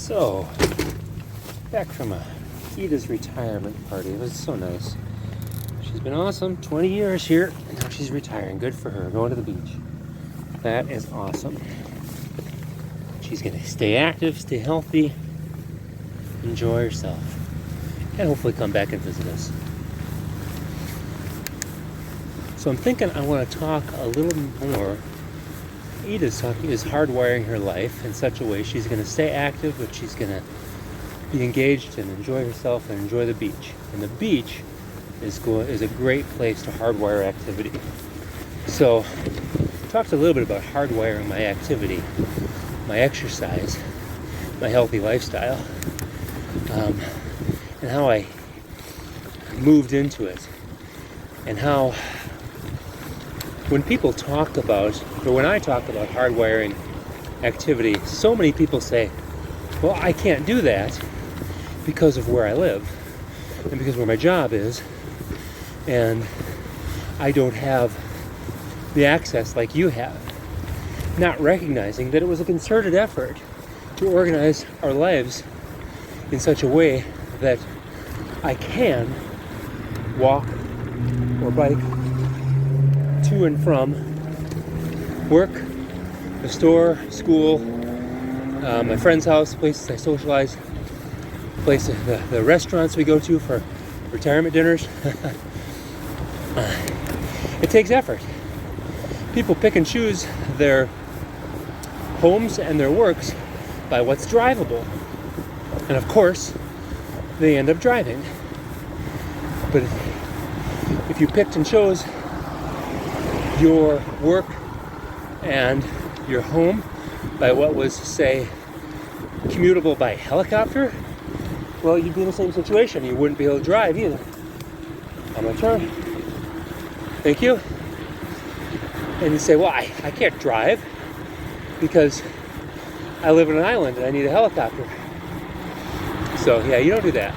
So, back from Ida's retirement party. It was so nice. She's been awesome, 20 years here, and now she's retiring. Good for her, going to the beach. That is awesome. She's gonna stay active, stay healthy, enjoy herself, and hopefully come back and visit us. So I'm thinking I want to talk a little more. Ida's hardwiring her life in such a way she's going to stay active, but she's going to be engaged and enjoy herself and enjoy the beach. And the beach is a great place to hardwire activity. So I talked a little bit about hardwiring my activity, my exercise, my healthy lifestyle, and how I moved into it, and how when people talk about, or when I talk about hardwiring activity, so many people say, well, I can't do that because of where I live and because where my job is, and I don't have the access like you have. Not recognizing that it was a concerted effort to organize our lives in such a way that I can walk or bike to and from work, the store, school, my friend's house, places I socialize, the restaurants we go to for retirement dinners. It takes effort. People pick and choose their homes and their works by what's drivable. And of course, they end up driving. But if you picked and chose your work and your home by what was, say, commutable by helicopter, well, you'd be in the same situation. You wouldn't be able to drive either. On my turn. Thank you. And you say, well, I can't drive because I live in an island and I need a helicopter. So, yeah, you don't do that.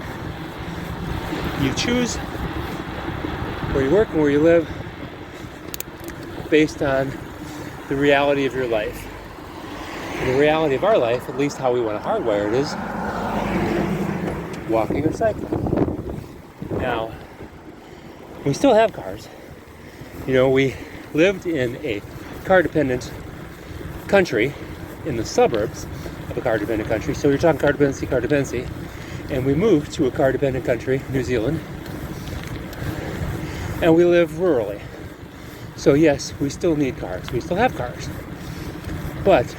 You choose where you work and where you live based on the reality of your life. And the reality of our life, at least how we want to hardwire it, is walking or cycling. Now, we still have cars. You know, we lived in a car-dependent country, in the suburbs of a car-dependent country. So you're talking car dependency. And we moved to a car-dependent country, New Zealand. And we live rurally. So yes, we still need cars. We still have cars. But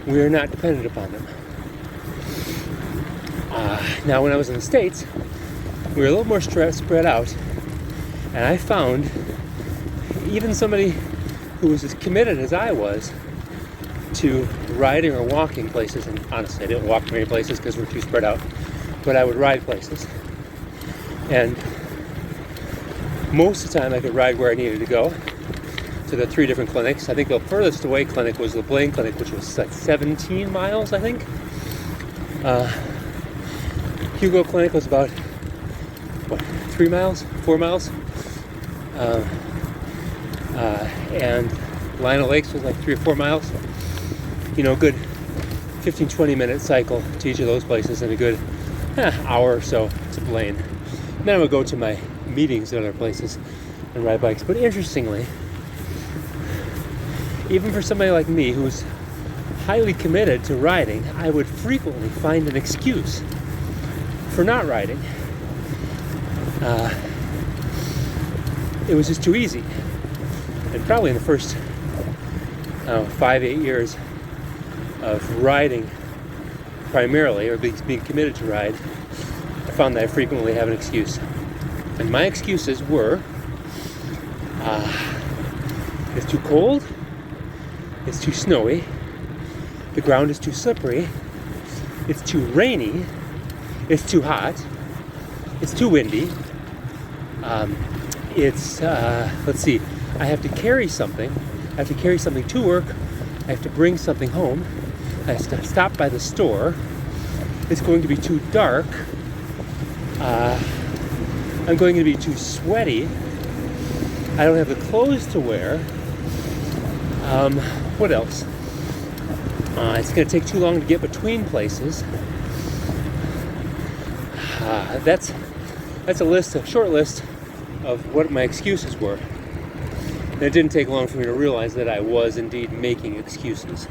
we are not dependent upon them. Now, when I was in the States, we were a little more spread out. And I found even somebody who was as committed as I was to riding or walking places, and honestly, I didn't walk many places because we're too spread out, but I would ride places. And most of the time I could ride where I needed to go, to the 3 different clinics. I think the furthest away clinic was the Blaine Clinic, which was like 17 miles, I think. Hugo Clinic was about, 3 miles, 4 miles? And Lionel Lakes was like 3 or 4 miles. You know, a good 15-20 minute cycle to each of those places, and a good hour or so to Blaine. And then I would go to my meetings at other places and ride bikes. But interestingly, even for somebody like me who's highly committed to riding, I would frequently find an excuse for not riding. It was just too easy. And probably in the first 5-8 years of riding primarily, or being committed to ride, I found that I frequently have an excuse. And my excuses were, it's too cold, it's too snowy, the ground is too slippery, it's too rainy, it's too hot, it's too windy, I have to carry something. I have to carry something to work. I have to bring something home. I have to stop by the store. It's going to be too dark. I'm going to be too sweaty. I don't have the clothes to wear. What else? It's going to take too long to get between places. That's a short list of what my excuses were. And it didn't take long for me to realize that I was indeed making excuses.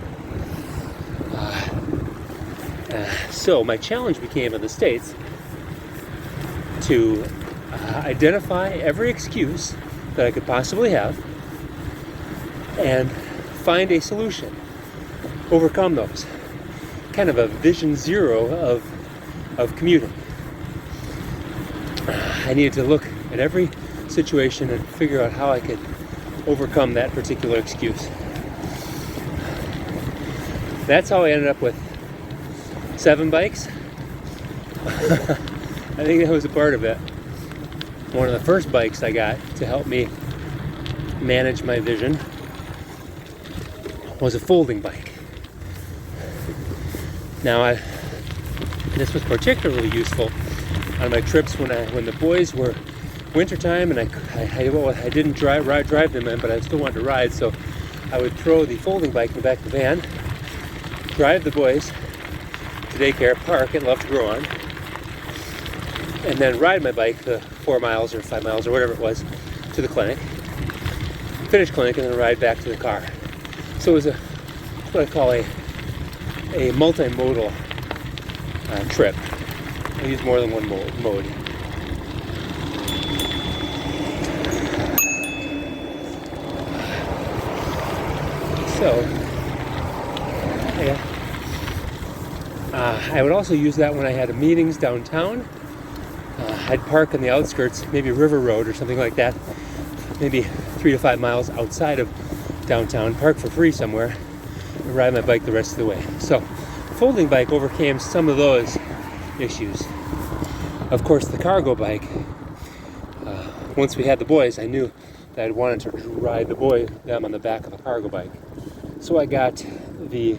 So my challenge became in the States to identify every excuse that I could possibly have and find a solution, overcome those. Kind of a vision zero of commuting. I needed to look at every situation and figure out how I could overcome that particular excuse. That's how I ended up with 7 bikes. I think that was a part of it. One of the first bikes I got to help me manage my vision was a folding bike. Now, this was particularly useful on my trips when the boys were wintertime and I didn't drive them in, but I still wanted to ride, so I would throw the folding bike in the back of the van, drive the boys to daycare, park at Love to Grow On, and then ride my bike the 4 miles or 5 miles or whatever it was to the clinic, finish clinic, and then ride back to the car. So it was what I call a multimodal trip. I use more than one mode. So, yeah. I would also use that when I had meetings downtown. I'd park on the outskirts, maybe River Road or something like that, maybe 3 to 5 miles outside of downtown, park for free somewhere, and ride my bike the rest of the way. So, folding bike overcame some of those issues. Of course, the cargo bike, once we had the boys, I knew that I wanted to ride them on the back of a cargo bike. So I got the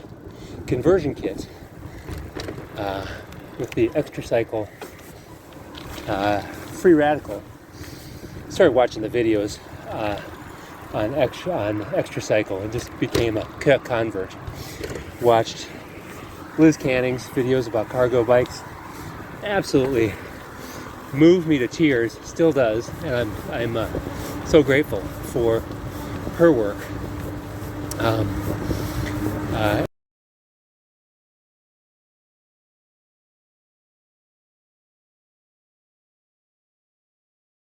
conversion kit with the Extra Cycle free radical. Started watching the videos on Extra Cycle and just became a convert. Watched Liz Canning's videos about cargo bikes. Absolutely moved me to tears, still does, and I'm so grateful for her work.